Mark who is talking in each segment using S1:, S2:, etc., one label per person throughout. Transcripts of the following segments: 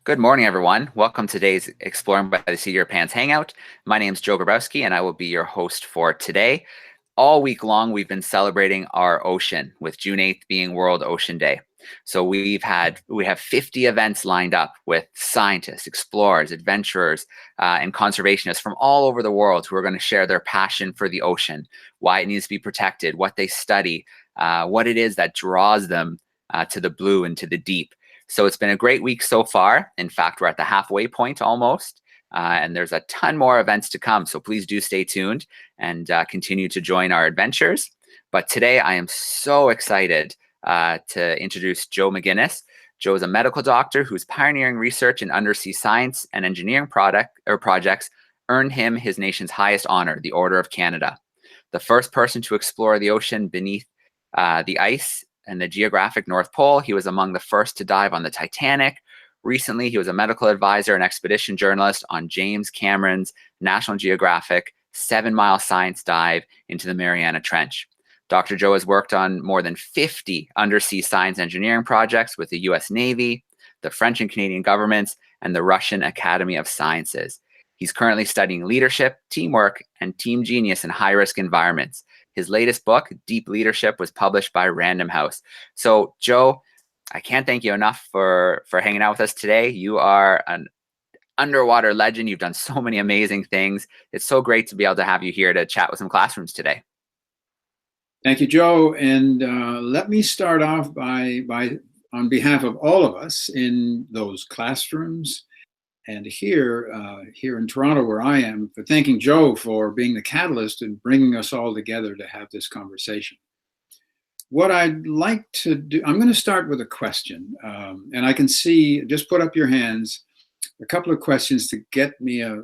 S1: Good morning, everyone. Welcome to today's Exploring by the Seat of Your Pants Hangout. My name is Joe Grabowski, and I will be your host for today. All week long, we've been celebrating our ocean, with June 8th being World Ocean Day. So we have 50 events lined up with scientists, explorers, adventurers, and conservationists from all over the world who are going to share their passion for the ocean, why it needs to be protected, what they study, what it is that draws them to the blue and to the deep. So it's been a great week so far. In fact, we're at the halfway point almost, and there's a ton more events to come. So please do stay tuned and continue to join our adventures. But today I am so excited to introduce Joe MacInnis. Joe is a medical doctor whose pioneering research in undersea science and engineering projects earned him his nation's highest honor, the Order of Canada. The first person to explore the ocean beneath the ice and the geographic North Pole. He was among the first to dive on the Titanic. Recently, he was a medical advisor and expedition journalist on James Cameron's National Geographic 7-mile science dive into the Mariana Trench. Dr. Joe has worked on more than 50 undersea science engineering projects with the US Navy, the French and Canadian governments, and the Russian Academy of Sciences. He's currently studying leadership, teamwork, and team genius in high-risk environments. His latest book, Deep Leadership, was published by Random House. So, Joe, I can't thank you enough for hanging out with us today. You are an underwater legend. You've done so many amazing things. It's so great to be able to have you here to chat with some classrooms today.
S2: Thank you, Joe. And let me start off by on behalf of all of us in those classrooms and here in Toronto, where I am, for thanking Joe for being the catalyst and bringing us all together to have this conversation. What I'd like to do, I'm going to start with a question, and I can see, just put up your hands, a couple of questions to get me a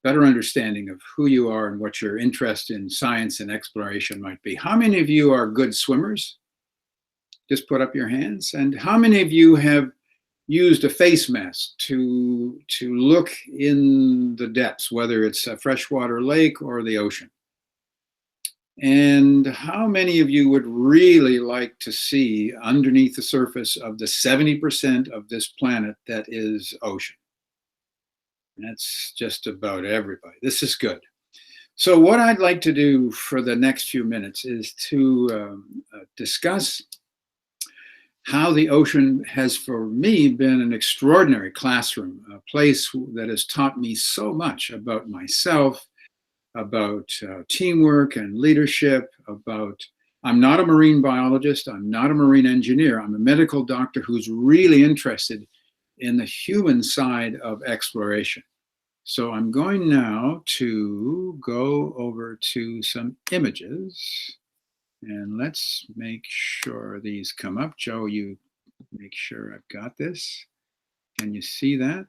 S2: better understanding of who you are and what your interest in science and exploration might be. How many of you are good swimmers? Just put up your hands. And how many of you have used a face mask to look in the depths, whether it's a freshwater lake or the ocean? And how many of you would really like to see underneath the surface of the 70% of this planet that is ocean? That's just about everybody. This is good. So what I'd like to do for the next few minutes is to discuss how the ocean has, for me, been an extraordinary classroom, a place that has taught me so much about myself, about teamwork and leadership, I'm not a marine biologist, I'm not a marine engineer, I'm a medical doctor who's really interested in the human side of exploration. So I'm going now to go over to some images. And let's make sure these come up. Joe, you make sure I've got this. Can you see that?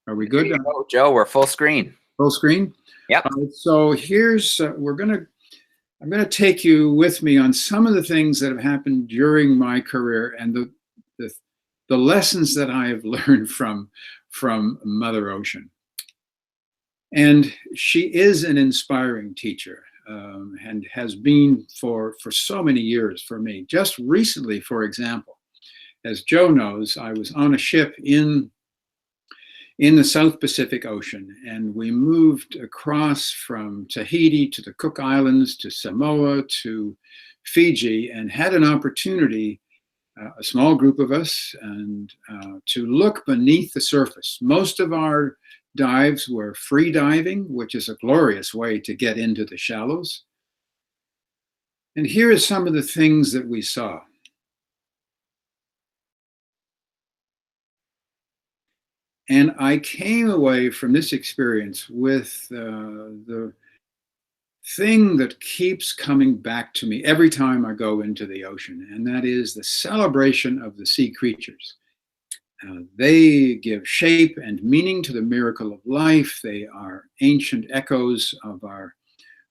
S2: Are we good?
S1: Joe, we're full screen.
S2: Full screen?
S1: Yep.
S2: So here's, I'm gonna take you with me on some of the things that have happened during my career and the lessons that I have learned from Mother Ocean. And she is an inspiring teacher. And has been for so many years for me. Just recently, for example, as Joe knows, I was on a ship in the South Pacific Ocean, and we moved across from Tahiti to the Cook Islands to Samoa to Fiji, and had an opportunity, a small group of us, and to look beneath the surface. Most of our dives were free diving, which is a glorious way to get into the shallows. And here are some of the things that we saw. And I came away from this experience with the thing that keeps coming back to me every time I go into the ocean, and that is the celebration of the sea creatures. They give shape and meaning to the miracle of life. They are ancient echoes of our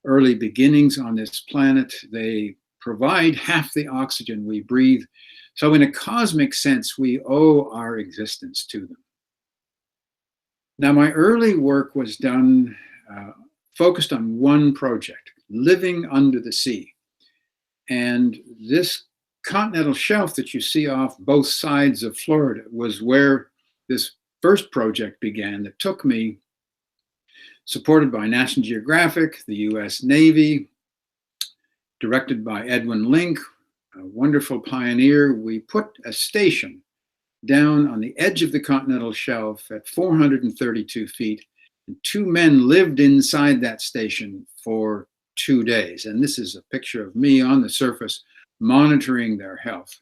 S2: early beginnings on this planet. They provide half the oxygen we breathe. So in a cosmic sense, we owe our existence to them. Now, my early work was done, focused on one project, living under the sea. And this continental shelf that you see off both sides of Florida was where this first project began that took me, supported by National Geographic, the US Navy, directed by Edwin Link, a wonderful pioneer. We put a station down on the edge of the continental shelf at 432 feet. And two men lived inside that station for 2 days. And this is a picture of me on the surface monitoring their health.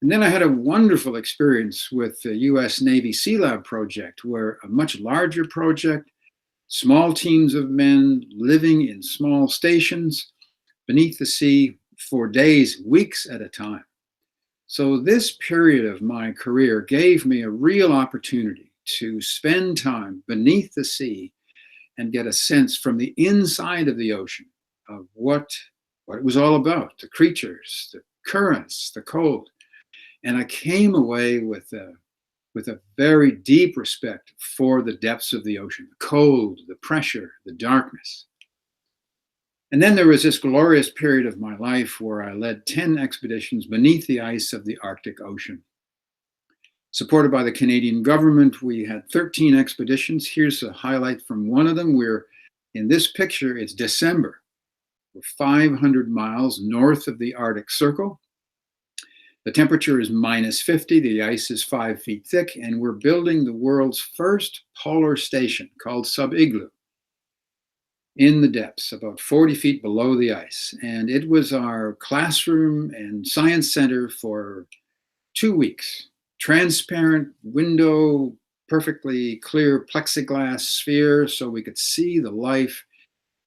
S2: And then I had a wonderful experience with the US Navy Sea Lab project, where a much larger project, small teams of men living in small stations beneath the sea for days, weeks at a time. So this period of my career gave me a real opportunity to spend time beneath the sea and get a sense from the inside of the ocean of what it was all about, the creatures, the currents, the cold. And I came away with a very deep respect for the depths of the ocean, the cold, the pressure, the darkness. And then there was this glorious period of my life where I led 10 expeditions beneath the ice of the Arctic Ocean. Supported by the Canadian government, we had 13 expeditions. Here's a highlight from one of them. We're in this picture, it's December. We're 500 miles north of the Arctic Circle. The temperature is -50, the ice is 5 feet thick, and we're building the world's first polar station called Sub-Igloo in the depths, about 40 feet below the ice. And it was our classroom and science center for 2 weeks. Transparent window, perfectly clear plexiglass sphere so we could see the life.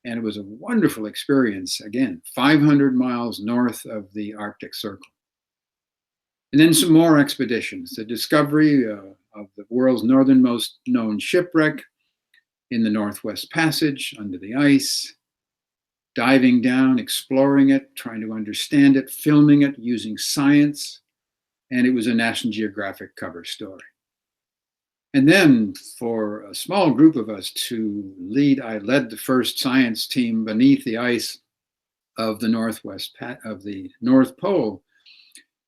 S2: And it was a wonderful experience, again, 500 miles north of the Arctic Circle. And then some more expeditions, the discovery of the world's northernmost known shipwreck in the Northwest Passage under the ice, diving down, exploring it, trying to understand it, filming it using science. And it was a National Geographic cover story. And then for a small group of us to lead, I led the first science team beneath the ice of the North Pole.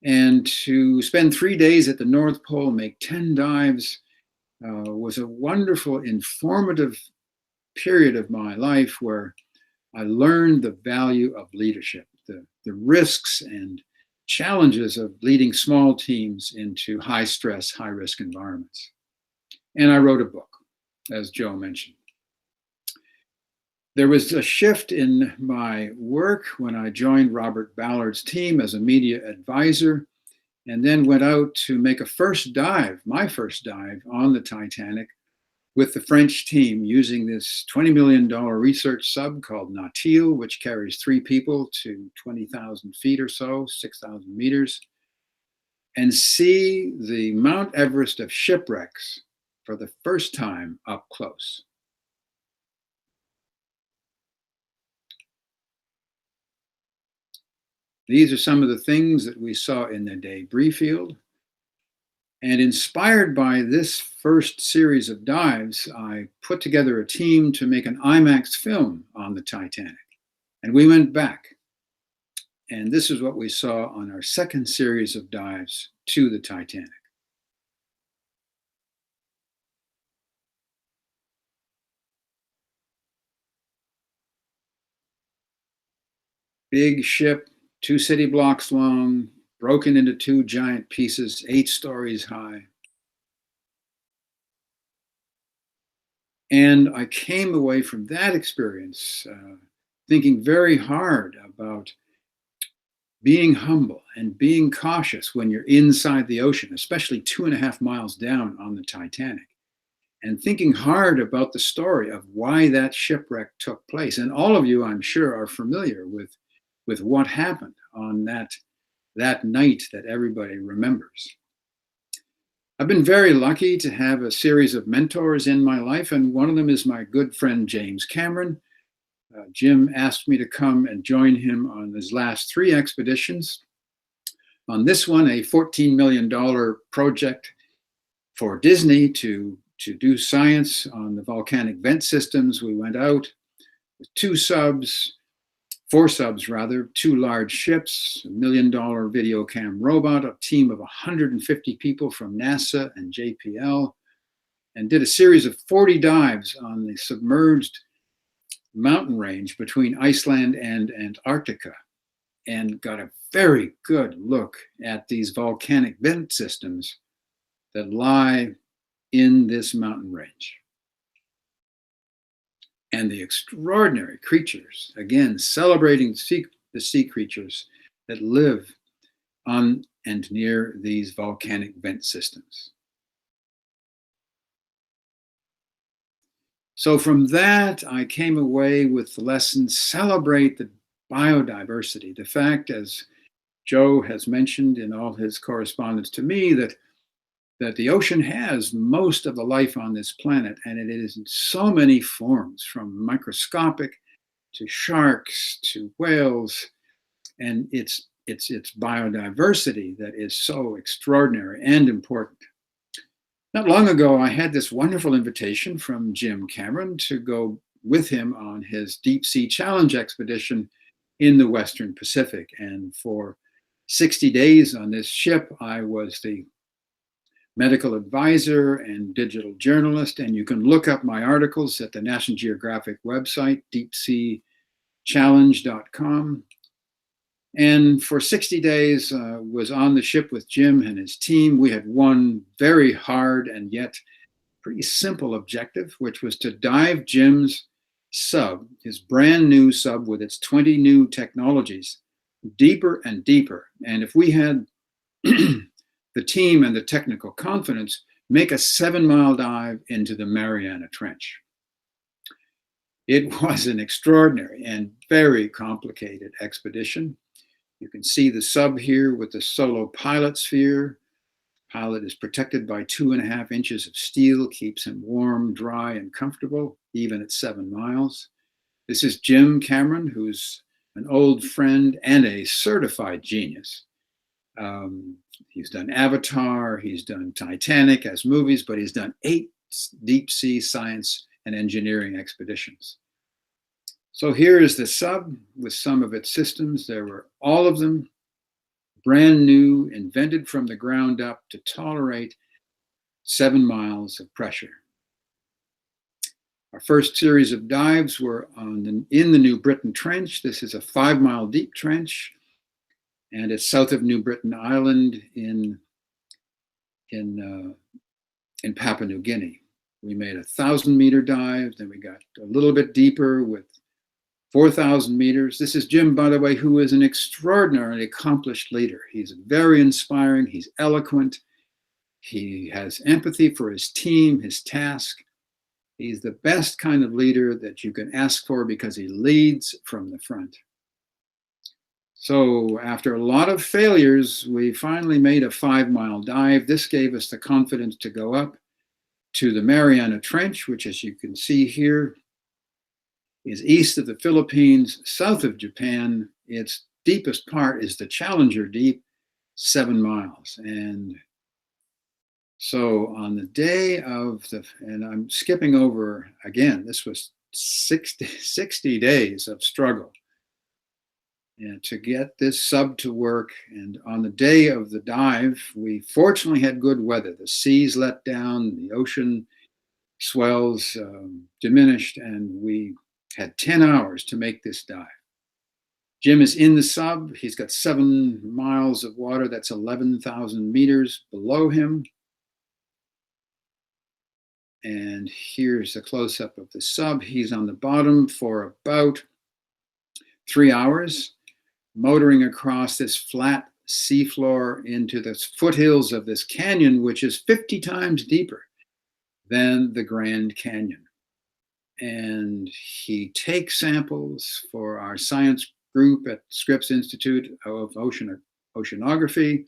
S2: And to spend 3 days at the North Pole, make 10 dives, was a wonderful, informative period of my life where I learned the value of leadership, the risks and challenges of leading small teams into high stress, high risk environments. And I wrote a book, as Joe mentioned. There was a shift in my work when I joined Robert Ballard's team as a media advisor, and then went out to make my first dive on the Titanic with the French team using this $20 million research sub called Nautile, which carries 3 people to 20,000 feet or so, 6,000 meters, and see the Mount Everest of shipwrecks for the first time up close. These are some of the things that we saw in the debris field. And inspired by this first series of dives, I put together a team to make an IMAX film on the Titanic. And we went back. And this is what we saw on our second series of dives to the Titanic. Big ship, 2 city blocks long, broken into 2 giant pieces, 8 stories high. And I came away from that experience thinking very hard about being humble and being cautious when you're inside the ocean, especially 2.5 miles down on the Titanic, and thinking hard about the story of why that shipwreck took place. And all of you, I'm sure, are familiar with what happened on that night that everybody remembers. I've been very lucky to have a series of mentors in my life, and one of them is my good friend, James Cameron. Jim asked me to come and join him on his last 3 expeditions. On this one, a $14 million project for Disney to do science on the volcanic vent systems. We went out with 2 subs, 4 subs rather, 2 large ships, a $1 million video cam robot, a team of 150 people from NASA and JPL, and did a series of 40 dives on the submerged mountain range between Iceland and Antarctica, and got a very good look at these volcanic vent systems that lie in this mountain range. And the extraordinary creatures, again, celebrating the sea creatures that live on and near these volcanic vent systems. So from that, I came away with the lesson, celebrate the biodiversity. The fact, as Joe has mentioned in all his correspondence to me, that the ocean has most of the life on this planet, and it is in so many forms, from microscopic to sharks to whales, and it's biodiversity that is so extraordinary and important. Not long ago, I had this wonderful invitation from Jim Cameron to go with him on his DeepSea Challenge expedition in the Western Pacific. And for 60 days on this ship, I was the medical advisor and digital journalist. And you can look up my articles at the National Geographic website, deepseachallenge.com. And for 60 days, was on the ship with Jim and his team. We had one very hard and yet pretty simple objective, which was to dive Jim's sub, his brand new sub with its 20 new technologies, deeper and deeper. And if we had the team and the technical confidence, make a 7-mile dive into the Mariana Trench. It was an extraordinary and very complicated expedition. You can see the sub here with the solo pilot sphere. Pilot is protected by 2.5 inches of steel, keeps him warm, dry, and comfortable, even at 7 miles. This is Jim Cameron, who's an old friend and a certified genius. He's done Avatar, he's done Titanic as movies, but he's done 8 deep sea science and engineering expeditions. So here is the sub with some of its systems. There were all of them brand new, invented from the ground up to tolerate 7 miles of pressure. Our first series of dives were in the New Britain Trench. This is a 5-mile deep trench, and it's south of New Britain Island in Papua New Guinea. We made a 1,000-meter dive, then we got a little bit deeper with 4,000 meters. This is Jim, by the way, who is an extraordinarily accomplished leader. He's very inspiring, he's eloquent, he has empathy for his team, his task. He's the best kind of leader that you can ask for because he leads from the front. So after a lot of failures, we finally made a 5-mile dive. This gave us the confidence to go up to the Mariana Trench, which, as you can see here, is east of the Philippines, south of Japan. Its deepest part is the Challenger Deep, 7 miles. And so on the day of and I'm skipping over again, this was 60 days of struggle and to get this sub to work. And on the day of the dive, we fortunately had good weather. The seas let down, the ocean swells diminished, and we had 10 hours to make this dive. Jim is in the sub. He's got 7 miles of water. That's 11,000 meters below him. And here's a close-up of the sub. He's on the bottom for about 3 hours, motoring across this flat seafloor into the foothills of this canyon, which is 50 times deeper than the Grand Canyon. And he takes samples for our science group at Scripps Institute of Oceanography.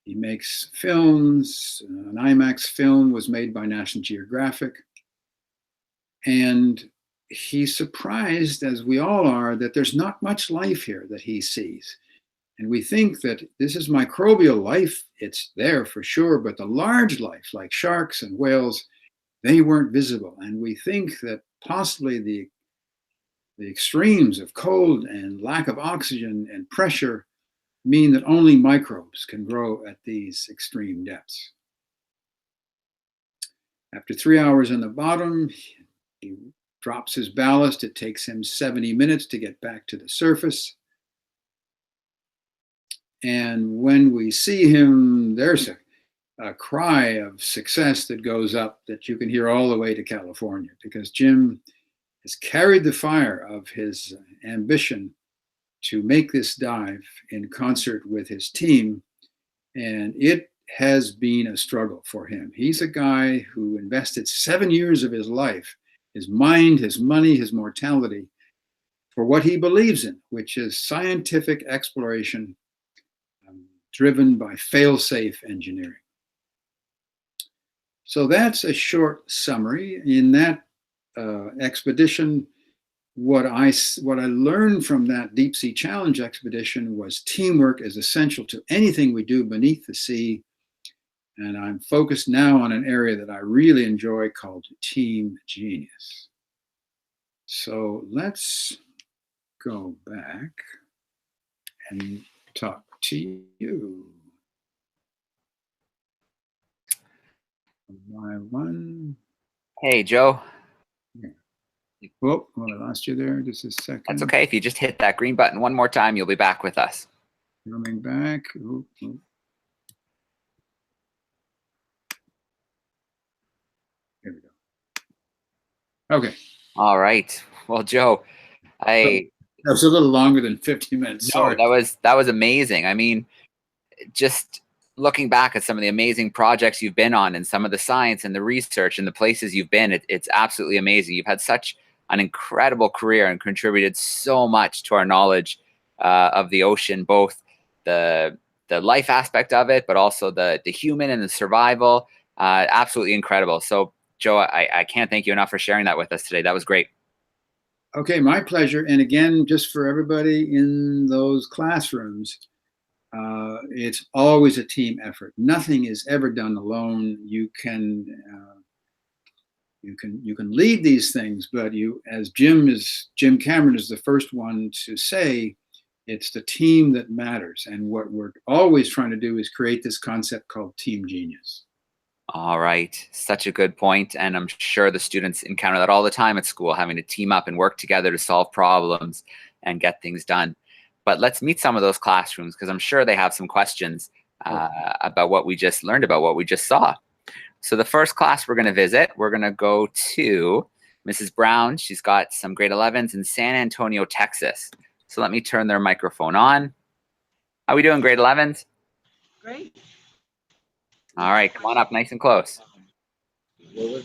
S2: He makes films. An IMAX film was made by National Geographic. And he's surprised, as we all are, that there's not much life here that he sees. And we think that this is microbial life. It's there for sure, but the large life, like sharks and whales, they weren't visible. And we think that possibly the The extremes of cold and lack of oxygen and pressure mean that only microbes can grow at these extreme depths. After 3 hours in the bottom, he drops his ballast. It takes him 70 minutes to get back to the surface. And when we see him, there's a cry of success that goes up that you can hear all the way to California, because Jim has carried the fire of his ambition to make this dive in concert with his team, and it has been a struggle for him. He's a guy who invested 7 years of his life, his mind, his money, his mortality, for what he believes in, which is scientific exploration driven by fail-safe engineering. So that's a short summary. In that expedition, what I learned from that DeepSea Challenge expedition was teamwork is essential to anything we do beneath the sea. And I'm focused now on an area that I really enjoy called Team Genius. So let's go back and talk to you. One.
S1: Hey, Joe.
S2: Yeah. Oh, well, I lost you there. Just a second.
S1: That's okay. If you just hit that green button one more time, you'll be back with us.
S2: Coming back. Ooh, ooh. There we go. Okay.
S1: All right. Well, Joe,
S2: That was a little longer than 50 minutes. Sorry.
S1: No, that was amazing. I mean, just looking back at some of the amazing projects you've been on and some of the science and the research and the places you've been, it's absolutely amazing. You've had such an incredible career and contributed so much to our knowledge of the ocean, both the life aspect of it, but also the human and the survival. Absolutely incredible. So, Joe, I can't thank you enough for sharing that with us today. That was great.
S2: Okay, my pleasure. And again, just for everybody in those classrooms, it's always a team effort. Nothing is ever done alone. You can lead these things, but as Jim Cameron is the first one to say, it's the team that matters. And what we're always trying to do is create this concept called Team Genius.
S1: All right. Such a good point. And I'm sure the students encounter that all the time at school, having to team up and work together to solve problems and get things done. But let's meet some of those classrooms, because I'm sure they have some questions about what we just learned, about what we just saw. So the first class we're going to visit, we're going to go to Mrs. Brown. She's got some grade 11s in San Antonio, Texas. So let me turn their microphone on. How are we doing, grade 11s?
S3: Great.
S1: All right, come on up nice and close.
S4: What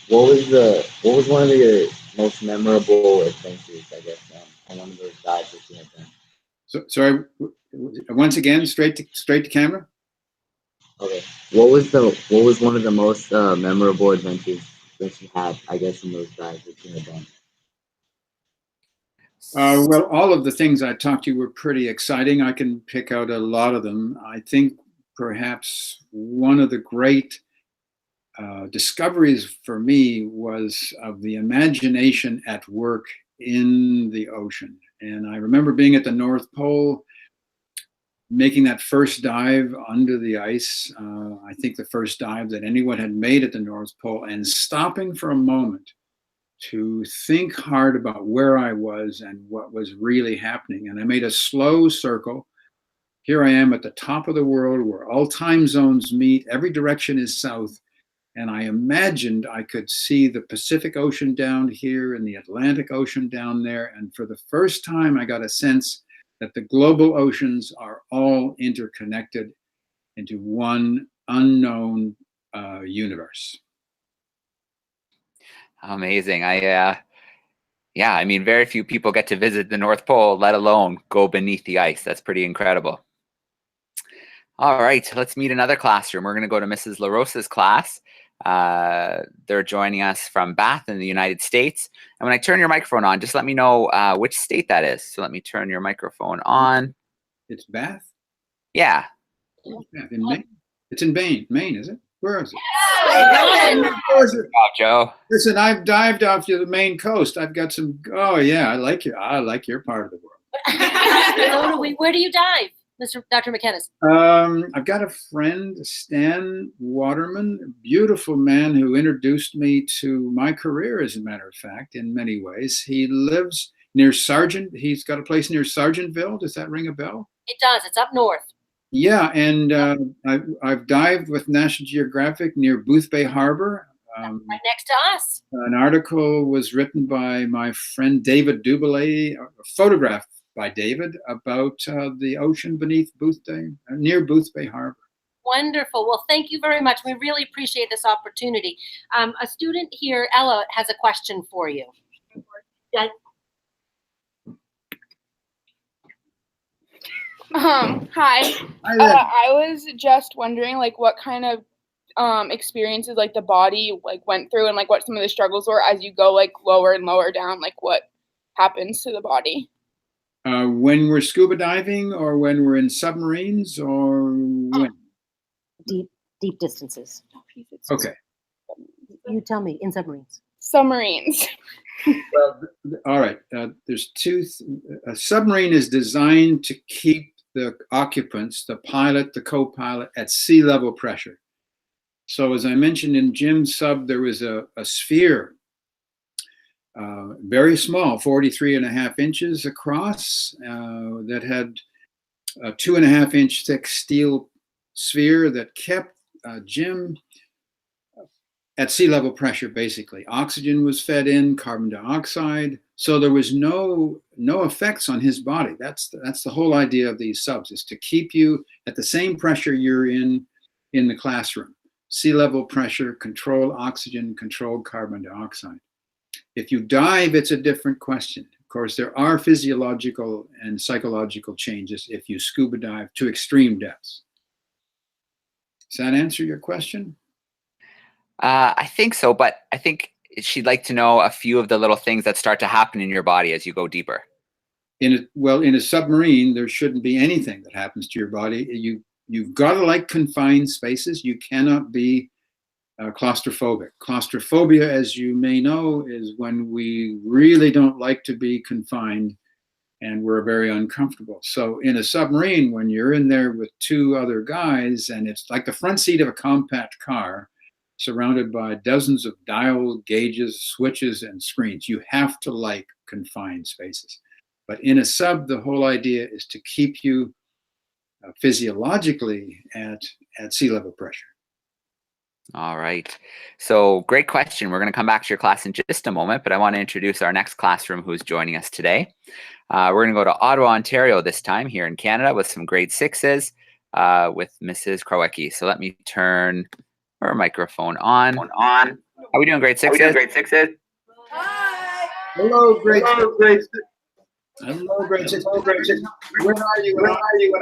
S4: was one of your most memorable adventures, I guess, on one of those dives that you had done?
S2: So, sorry, once again, straight to camera.
S4: Okay. What was one of the most memorable adventures that you had, I guess, in those dives that you had done?
S2: Well, all of the things I talked to you were pretty exciting. I can pick out a lot of them. I think perhaps one of the great discoveries for me was of the imagination at work in the ocean. And I remember being at the North Pole, making that first dive under the ice. I think the first dive that anyone had made at the North Pole, and stopping for a moment to think hard about where I was and what was really happening. And I made a slow circle. Here I am at the top of the world where all time zones meet. Every direction is south. And I imagined I could see the Pacific Ocean down here and the Atlantic Ocean down there. And for the first time, I got a sense that the global oceans are all interconnected into one unknown universe.
S1: Amazing. I mean, very few people get to visit the North Pole, let alone go beneath the ice. That's pretty incredible. All right, let's meet another classroom. We're going to go to Mrs. LaRosa's class. They're joining us from Bath in the United States. And when I turn your microphone on, just let me know which state that is. So let me turn your microphone on.
S2: It's Bath?
S1: Yeah.
S2: It's Bath in Maine. It's in Maine, is it? Where is it?
S1: Good job, Joe.
S2: Listen, I've dived off to the Maine coast. I've got some. Oh yeah, I like you. I like your part of the world.
S3: So do we. Where do you dive, Dr. MacInnis?
S2: I've got a friend, Stan Waterman, a beautiful man who introduced me to my career, as a matter of fact, in many ways. He lives near Sargent. He's got a place near Sargentville. Does that ring a bell?
S3: It does. It's up north.
S2: Yeah, and I've dived with National Geographic near Boothbay Harbor.
S3: Right next to us.
S2: An article was written by my friend David Dubélé, a photograph by David, about the ocean beneath Boothbay, near Boothbay Harbor.
S3: Wonderful. Well, thank you very much. We really appreciate this opportunity. A student here, Ella, has a question for you. Yeah.
S5: Hi.
S2: Hi there.
S5: I was just wondering, like, what kind of experiences, like, the body, like, went through, and, like, what some of the struggles were as you go, like, lower and lower down, like, what happens to the body?
S2: When we're scuba diving, or when we're in submarines, or when?
S3: Deep distances.
S2: Okay.
S3: You tell me, in submarines.
S5: Submarines.
S2: Well, all right. There's a submarine is designed to keep the occupants, the pilot, the co-pilot, at sea level pressure. So as I mentioned in Jim's sub, there was a sphere, very small, 43.5 inches across, that had a 2.5-inch thick steel sphere that kept Jim at sea level pressure, basically. Oxygen was fed in, carbon dioxide. So there was no effects on his body. That's the whole idea of these subs, is to keep you at the same pressure you're in the classroom. Sea level pressure, controlled oxygen, controlled carbon dioxide. If you dive, it's a different question. Of course, there are physiological and psychological changes if you scuba dive to extreme depths. Does that answer your question?
S1: I think so, but I think she'd like to know a few of the little things that start to happen in your body as you go deeper.
S2: In a submarine, there shouldn't be anything that happens to your body. You've got to like confined spaces. You cannot be claustrophobic. Claustrophobia, as you may know, is when we really don't like to be confined and we're very uncomfortable. So in a submarine, when you're in there with two other guys, and it's like the front seat of a compact car, surrounded by dozens of dial gauges, switches, and screens. You have to like confined spaces. But in a sub, the whole idea is to keep you physiologically at sea level pressure.
S1: All right. So great question. We're going to come back to your class in just a moment, but I want to introduce our next classroom who's joining us today. We're going to go to Ottawa, Ontario this time, here in Canada, with some grade 6s with Mrs. Krowecki. So let me turn her microphone on. How are we doing, grade 6s?
S2: Hi. Hello, grade 6. Hello, grade 6. Where are you? Where are you?
S5: What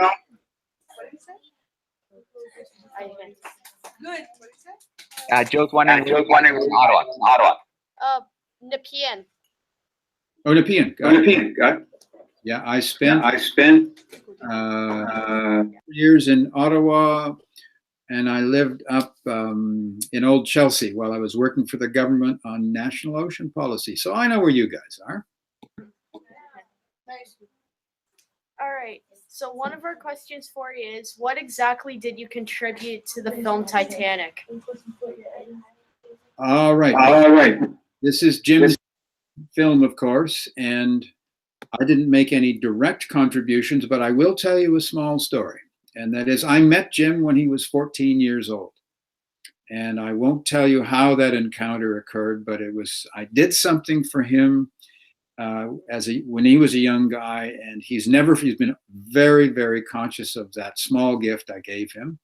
S5: did you say?
S3: Good.
S1: Joe's wondering Ottawa.
S5: Nepean.
S2: Oh, Nepean. Got it. Yeah, I spent years in Ottawa, and I lived up in Old Chelsea while I was working for the government on national ocean policy. So I know where you guys are.
S6: All right. So one of our questions for you is, what exactly did you contribute to the film Titanic?
S2: All right. This is Jim's film, of course, and I didn't make any direct contributions, but I will tell you a small story. And that is, I met Jim when he was 14 years old. And I won't tell you how that encounter occurred, but I did something for him when he was a young guy, and he's been very, very conscious of that small gift I gave him.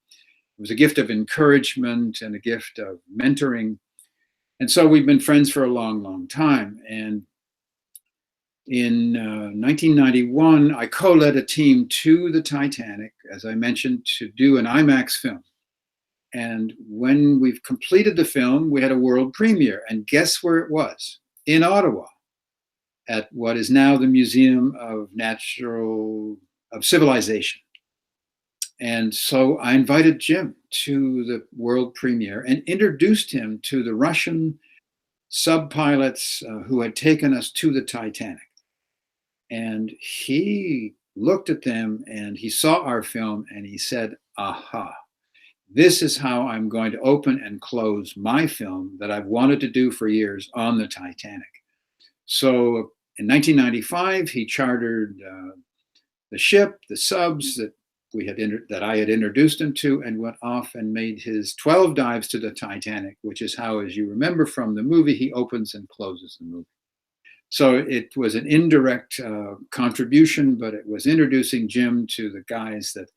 S2: It was a gift of encouragement and a gift of mentoring. And so we've been friends for a long, long time. And in 1991, I co-led a team to the Titanic, as I mentioned, to do an IMAX film. And when we've completed the film, we had a world premiere. And guess where it was? In Ottawa, at what is now the Museum of Civilization. And so I invited Jim to the world premiere and introduced him to the Russian sub-pilots who had taken us to the Titanic. And he looked at them and he saw our film and he said, aha, this is how I'm going to open and close my film that I've wanted to do for years on the Titanic. So in 1995, he chartered the ship, the subs that I had introduced him to, and went off and made his 12 dives to the Titanic, which is how, as you remember from the movie, he opens and closes the movie. So it was an indirect contribution, but it was introducing Jim to the guys that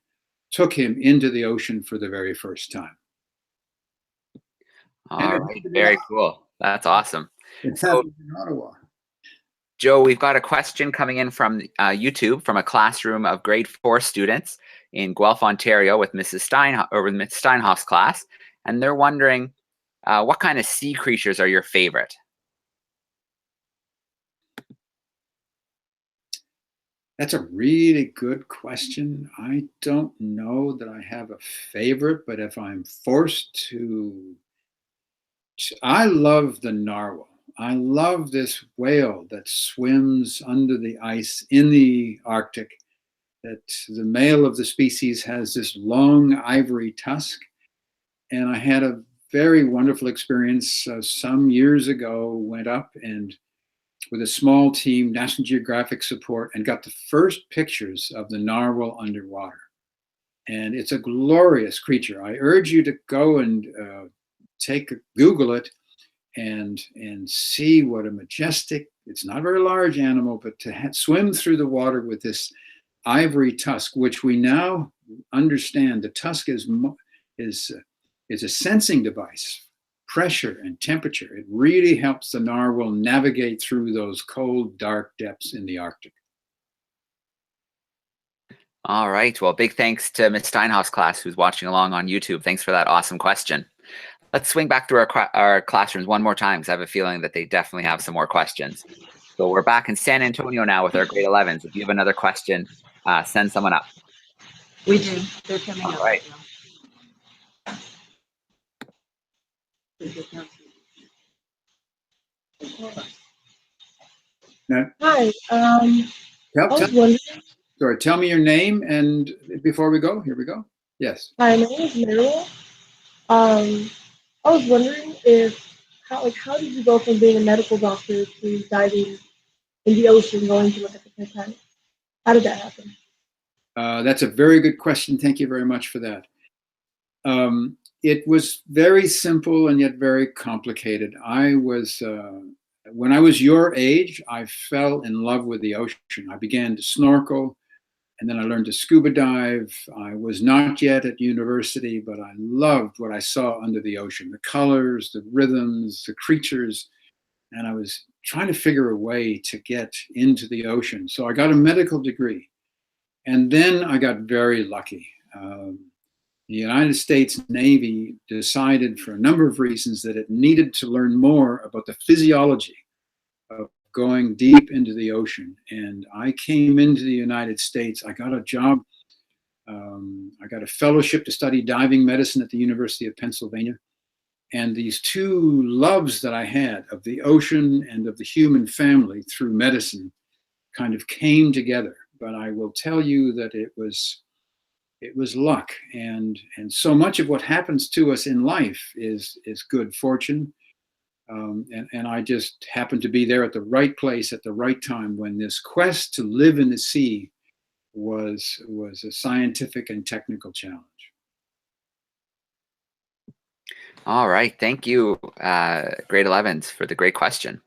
S2: took him into the ocean for the very first time.
S1: All right, very cool. That's awesome.
S2: It's
S1: So,
S2: happened in Ottawa.
S1: Joe, we've got a question coming in from YouTube from a classroom of grade 4 students in Guelph, Ontario, with Mrs. Steinhoff's class, and they're wondering what kind of sea creatures are your favorite?
S2: That's a really good question. I don't know that I have a favorite, but if I'm forced to, I love the narwhal. I love this whale that swims under the ice in the Arctic, that the male of the species has this long ivory tusk. And I had a very wonderful experience some years ago, went up and with a small team, National Geographic support, and got the first pictures of the narwhal underwater. And it's a glorious creature. I urge you to go and Google it and see what a majestic, it's not a very large animal, but to swim through the water with this ivory tusk, which we now understand the tusk is a sensing device, pressure and temperature. It really helps the narwhal navigate through those cold, dark depths in the Arctic.
S1: All right. Well, big thanks to Ms. Steinhoff's class who's watching along on YouTube. Thanks for that awesome question. Let's swing back through our classrooms one more time because I have a feeling that they definitely have some more questions. So we're back in San Antonio now with our grade 11s. If you have another question, send someone up.
S7: We do. They're coming
S1: All
S7: up.
S1: right.
S2: Now,
S8: Hi. I was wondering.
S2: Sorry, tell me your name and before we go, here we go. Yes.
S8: Hi, my name is Meryl. I was wondering how did you go from being a medical doctor to diving in the ocean, going to look at the Titanic? How did that happen?
S2: That's a very good question. Thank you very much for that. It was very simple and yet very complicated. When I was your age, I fell in love with the ocean. I began to snorkel, and then I learned to scuba dive. I was not yet at university, but I loved what I saw under the ocean, the colors, the rhythms, the creatures, and I was trying to figure a way to get into the ocean. So I got a medical degree, and then I got very lucky. The United States Navy decided for a number of reasons that it needed to learn more about the physiology of going deep into the ocean. And I came into the United States. I got a job. I got a fellowship to study diving medicine at the University of Pennsylvania. And these two loves that I had of the ocean and of the human family through medicine kind of came together. But I will tell you that it was luck, and so much of what happens to us in life is good fortune, and I just happened to be there at the right place at the right time when this quest to live in the sea was a scientific and technical challenge.
S1: All right. Thank you, grade 11s, for the great question.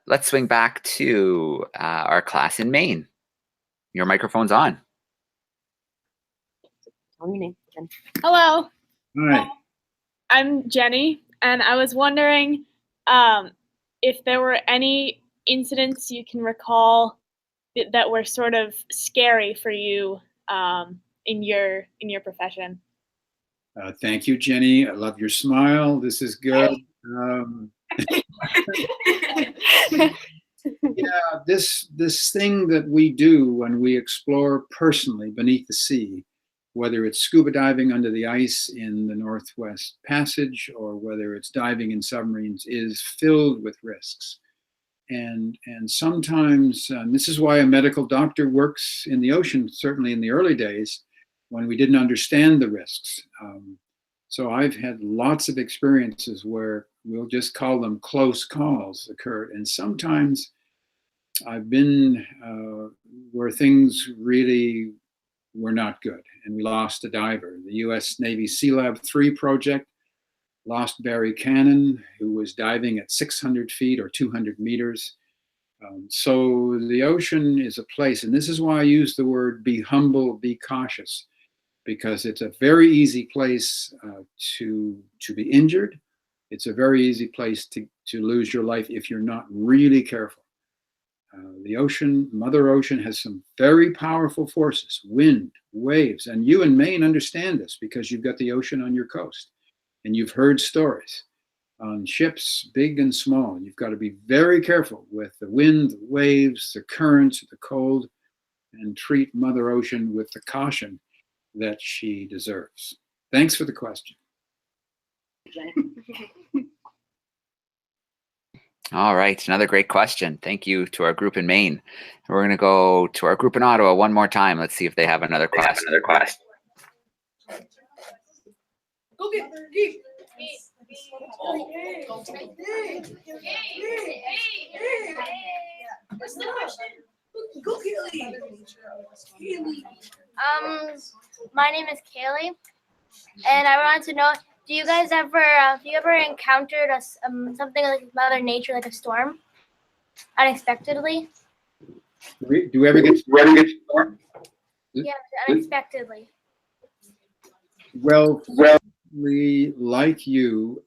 S1: Let's swing back to our class in Maine. Your microphone's on.
S3: Tell your name again.
S5: Hello,
S2: Hi.
S5: I'm Jenny, and I was wondering if there were any incidents you can recall that were sort of scary for you in your profession.
S2: Thank you, Jenny. I love your smile. This is good. Yeah, this thing that we do when we explore personally beneath the sea whether it's scuba diving under the ice in the Northwest Passage or whether it's diving in submarines, is filled with risks. And sometimes, this is why a medical doctor works in the ocean, certainly in the early days when we didn't understand the risks. So I've had lots of experiences where we'll just call them close calls occurred. And sometimes I've been where things really were not good and we lost a diver. The US Navy Sea Lab 3 project lost Barry Cannon, who was diving at 600 feet or 200 meters. So the ocean is a place, and this is why I use the word be humble, be cautious, because it's a very easy place to be injured. It's a very easy place to lose your life if you're not really careful. The ocean, Mother Ocean, has some very powerful forces, wind, waves, and you in Maine understand this because you've got the ocean on your coast and you've heard stories on ships, big and small. You've got to be very careful with the wind, the waves, the currents, the cold, and treat Mother Ocean with the caution that she deserves. Thanks for the question.
S1: All right, another great question. Thank you to our group in Maine. We're going to go to our group in Ottawa one more time. Let's see if they have another question.
S6: Go get deep.
S9: My name is Kaylee, and I wanted to know, do you guys ever, encountered something like Mother Nature, like a storm, unexpectedly?
S2: Do we ever get storm?
S9: Yeah, unexpectedly.
S2: Well, like you,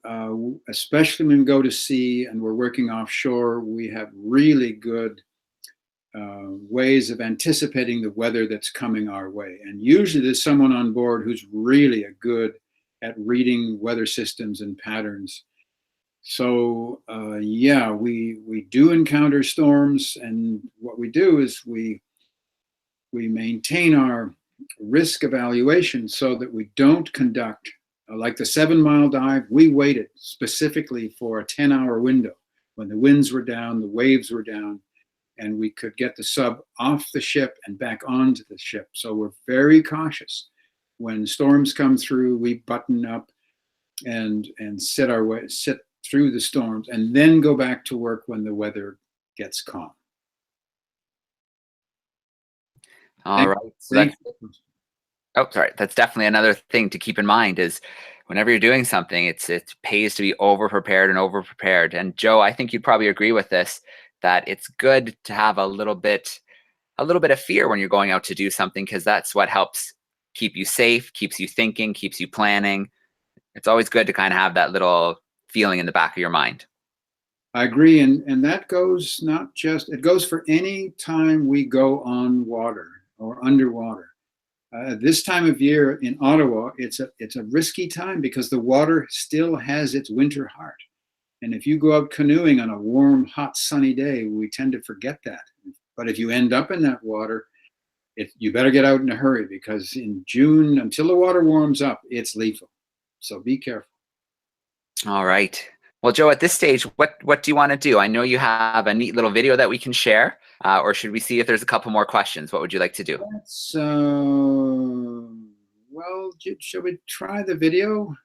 S2: especially when we go to sea and we're working offshore, we have really good ways of anticipating the weather that's coming our way. And usually there's someone on board who's really good at reading weather systems and patterns. So yeah, we do encounter storms, and what we do is we maintain our risk evaluation so that we don't conduct, like the 7-mile dive, we waited specifically for a 10-hour window when the winds were down, the waves were down, and we could get the sub off the ship and back onto the ship. So we're very cautious. When storms come through, we button up and sit through the storms and then go back to work when the weather gets calm.
S1: All right. So sorry. That's definitely another thing to keep in mind is whenever you're doing something, it pays to be over-prepared and over-prepared. And Joe, I think you'd probably agree with this, that it's good to have a little bit of fear when you're going out to do something, because that's what helps keep you safe, keeps you thinking, keeps you planning. It's always good to kind of have that little feeling in the back of your mind.
S2: I agree, and that goes it goes for any time we go on water or underwater. This time of year in Ottawa, it's a risky time because the water still has its winter heart. And if you go out canoeing on a warm, hot, sunny day, we tend to forget that. But if you end up in that water, you better get out in a hurry, because in June, until the water warms up, it's lethal. So be careful.
S1: All right. Well, Joe, at this stage, what do you want to do? I know you have a neat little video that we can share, or should we see if there's a couple more questions? What would you like to do?
S2: Well, shall we try the video?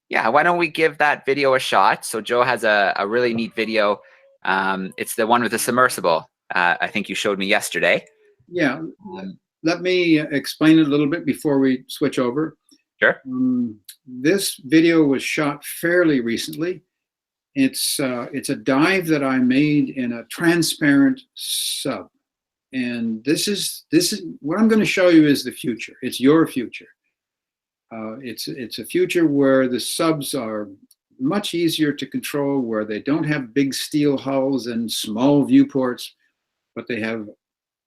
S1: Yeah, why don't we give that video a shot? So Joe has a really neat video. It's the one with the submersible. I think you showed me yesterday.
S2: Yeah, let me explain it a little bit before we switch over.
S1: Sure.
S2: This video was shot fairly recently. It's a dive that I made in a transparent sub, and this is what I'm going to show you is the future. It's your future. It's a future where the subs are much easier to control, where they don't have big steel hulls and small viewports, but they have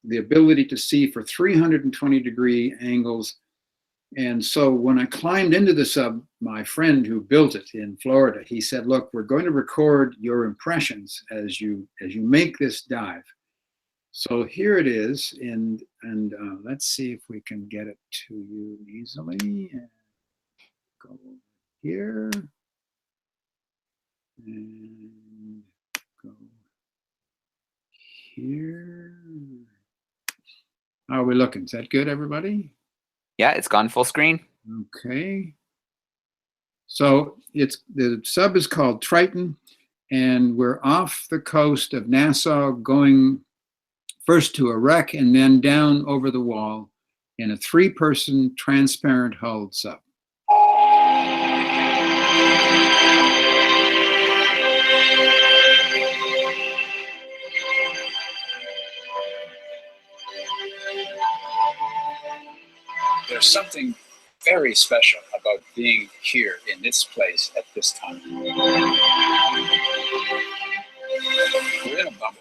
S2: the ability to see for 320-degree angles. And so when I climbed into the sub, my friend who built it in Florida, he said, look, we're going to record your impressions as you make this dive. So here it is, and let's see if we can get it to you easily. Go here, and go here. How are we looking? Is that good, everybody?
S1: Yeah, it's gone full screen.
S2: Okay. So the sub is called Triton, and we're off the coast of Nassau, going first to a wreck and then down over the wall in a 3-person transparent hulled sub. There's something very special about being here in this place at this time. We're in a bubble,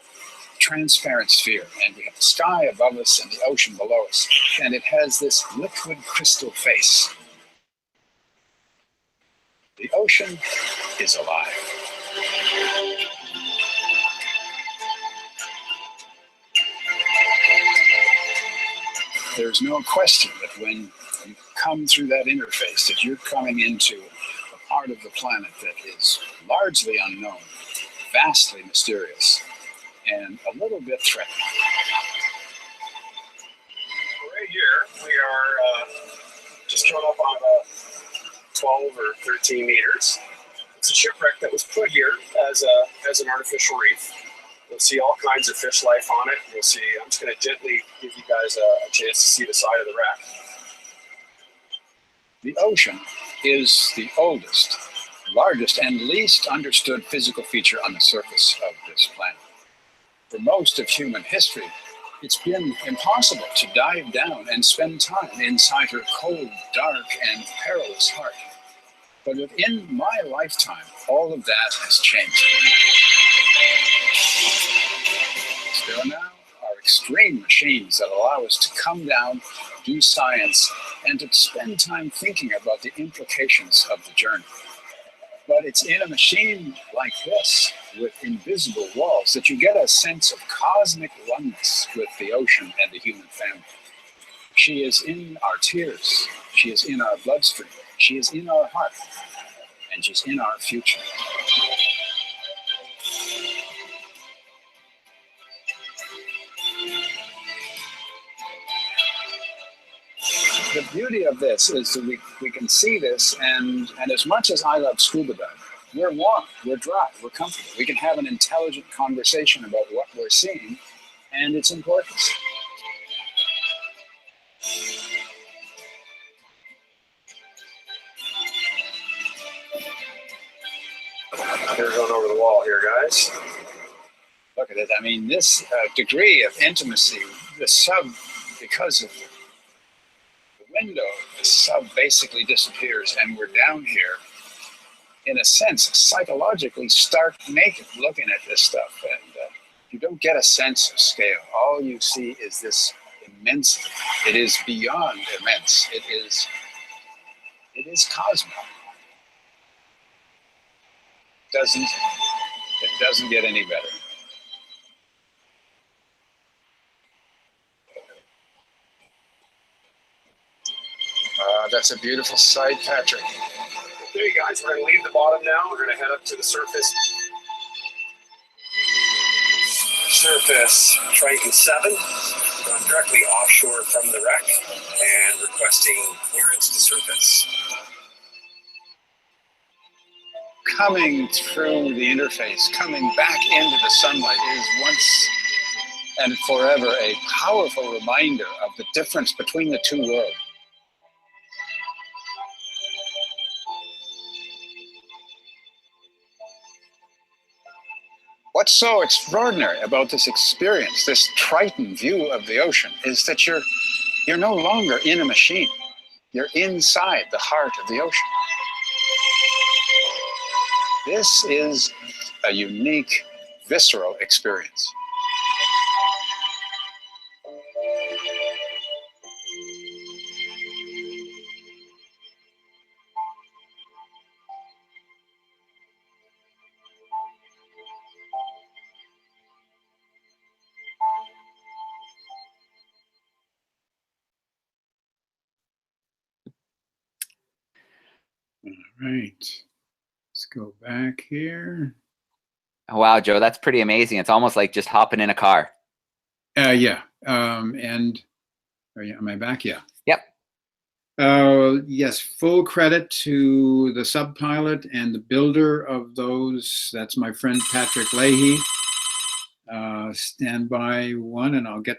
S2: transparent sphere, and we have the sky above us and the ocean below us, and it has this liquid crystal face. The ocean is alive. There's no question that when you come through that interface, that you're coming into a part of the planet that is largely unknown, vastly mysterious, and a little bit threatening.
S10: Right here, we are just coming up on 12 or 13 meters. It's a shipwreck that was put here as an artificial reef. You'll see all kinds of fish life on it. You'll see, I'm just going to gently give you guys a chance to see the side of the wreck.
S2: The ocean is the oldest, largest, and least understood physical feature on the surface of this planet. For most of human history, it's been impossible to dive down and spend time inside her cold, dark, and perilous heart. But within my lifetime, all of that has changed. There now are extreme machines that allow us to come down, do science, and to spend time thinking about the implications of the journey. But it's in a machine like this, with invisible walls, that you get a sense of cosmic oneness with the ocean and the human family. She is in our tears. She is in our bloodstream. She is in our heart. And she's in our future. The beauty of this is that we can see this, and as much as I love scuba diving, we're warm, we're dry, we're comfortable. We can have an intelligent conversation about what we're seeing and its importance.
S10: We're going over the wall here, guys.
S2: Look at it. I mean, this degree of intimacy, the sub, because of the window, the sub basically disappears, and we're down here, in a sense, psychologically stark naked looking at this stuff. And you don't get a sense of scale. All you see is this immensity. It is beyond immense. It is cosmic. It doesn't get any better. That's a beautiful sight, Patrick.
S10: There you guys, we're going to leave the bottom now. We're going to head up to the surface. Surface Triton 7, directly offshore from the wreck, and requesting clearance to surface.
S2: Coming through the interface, coming back into the sunlight is once and forever a powerful reminder of the difference between the two worlds. What's so extraordinary about this experience, this Triton view of the ocean, is that you're no longer in a machine. You're inside the heart of the ocean. This is a unique, visceral experience. right. Let's go back here.
S1: Wow, Joe, that's pretty amazing. It's almost like just hopping in a car.
S2: Yeah. And am I back? Yeah.
S1: Yep.
S2: Yes, full credit to the subpilot and the builder of those. That's my friend Patrick Leahy. Stand by one, and I'll get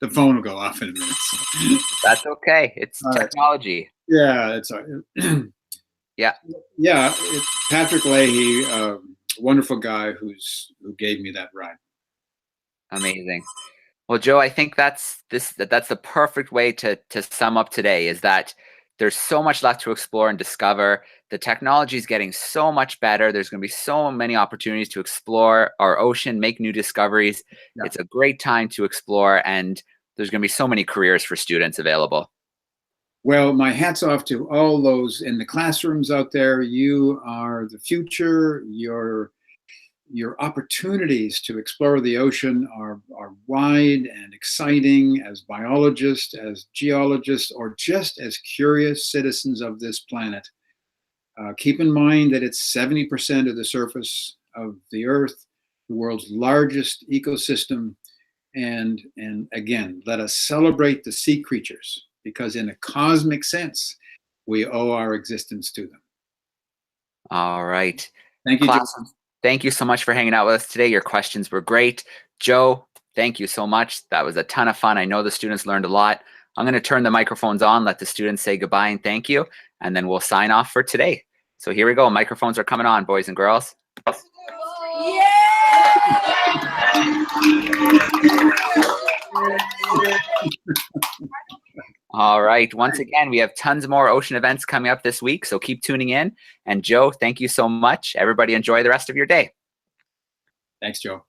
S2: the phone will go off in a minute. So.
S1: That's okay. It's technology.
S2: Yeah, it's all right.
S1: Yeah.
S2: Yeah, it's Patrick Leahy, wonderful guy who gave me that ride.
S1: Amazing. Well, Joe, I think that's the perfect way to sum up today, is that there's so much left to explore and discover. The technology is getting so much better. There's going to be so many opportunities to explore our ocean, make new discoveries. Yeah. It's a great time to explore, and there's going to be so many careers for students available.
S2: Well, my hat's off to all those in the classrooms out there. You are the future. Your opportunities to explore the ocean are wide and exciting as biologists, as geologists, or just as curious citizens of this planet. Keep in mind that it's 70% of the surface of the Earth, the world's largest ecosystem. And again, let us celebrate the sea creatures, because in a cosmic sense, we owe our existence to them.
S1: All right.
S2: Thank you,
S1: Class, thank you so much for hanging out with us today. Your questions were great. Joe, thank you so much. That was a ton of fun. I know the students learned a lot. I'm going to turn the microphones on, let the students say goodbye and thank you, and then we'll sign off for today. So here we go. Microphones are coming on, boys and girls.
S7: Yeah!
S1: All right. Once again, we have tons more ocean events coming up this week, so keep tuning in. And Joe, thank you so much. Everybody enjoy the rest of your day.
S2: Thanks, Joe.